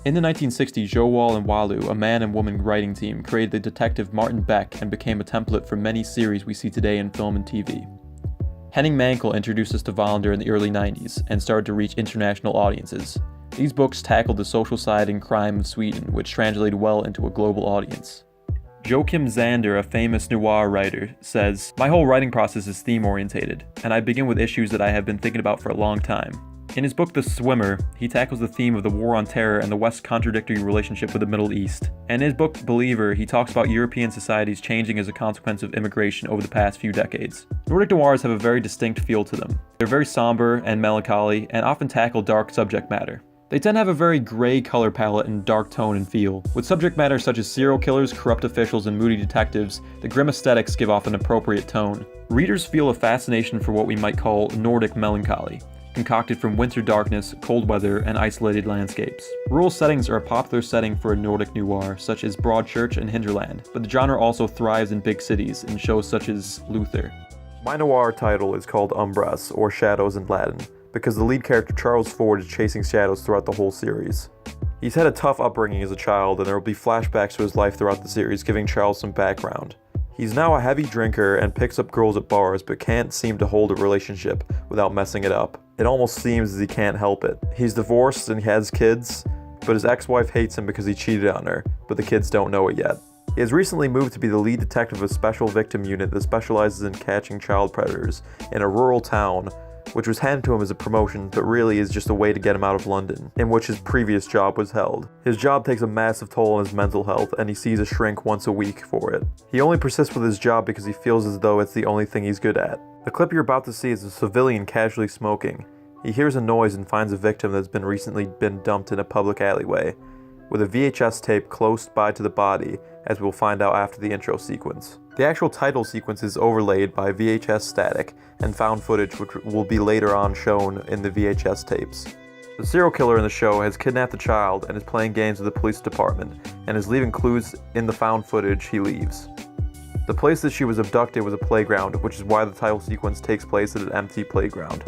In the 1960s, Joe Wall and Walu, a man and woman writing team, created the detective Martin Beck and became a template for many series we see today in film and TV. Henning Mankell introduced us to Wallander in the early 90s and started to reach international audiences. These books tackled the social side and crime of Sweden, which translated well into a global audience. Joachim Zander, a famous noir writer, says, "My whole writing process is theme-orientated, and I begin with issues that I have been thinking about for a long time." In his book The Swimmer, he tackles the theme of the War on Terror and the West's contradictory relationship with the Middle East. And in his book Believer, he talks about European societies changing as a consequence of immigration over the past few decades. Nordic noirs have a very distinct feel to them. They're very somber and melancholy, and often tackle dark subject matter. They tend to have a very gray color palette and dark tone and feel. With subject matter such as serial killers, corrupt officials, and moody detectives, the grim aesthetics give off an appropriate tone. Readers feel a fascination for what we might call Nordic melancholy, concocted from winter darkness, cold weather, and isolated landscapes. Rural settings are a popular setting for a Nordic noir, such as Broadchurch and Hinterland, but the genre also thrives in big cities in shows such as Luther. My noir title is called Umbras, or Shadows in Latin, because the lead character Charles Ford is chasing shadows throughout the whole series. He's had a tough upbringing as a child, and there will be flashbacks to his life throughout the series, giving Charles some background. He's now a heavy drinker and picks up girls at bars, but can't seem to hold a relationship without messing it up. It almost seems as he can't help it. He's divorced and he has kids, but his ex-wife hates him because he cheated on her, but the kids don't know it yet. He has recently moved to be the lead detective of a special victim unit that specializes in catching child predators in a rural town, which was handed to him as a promotion, but really is just a way to get him out of London, in which his previous job was held. His job takes a massive toll on his mental health, and he sees a shrink once a week for it. He only persists with his job because he feels as though it's the only thing he's good at. The clip you're about to see is a civilian casually smoking. He hears a noise and finds a victim that's recently been dumped in a public alleyway, with a VHS tape close by to the body, as we'll find out after the intro sequence. The actual title sequence is overlaid by VHS static and found footage, which will be later on shown in the VHS tapes. The serial killer in the show has kidnapped a child and is playing games with the police department, and is leaving clues in the found footage he leaves. The place that she was abducted was a playground, which is why the title sequence takes place at an empty playground.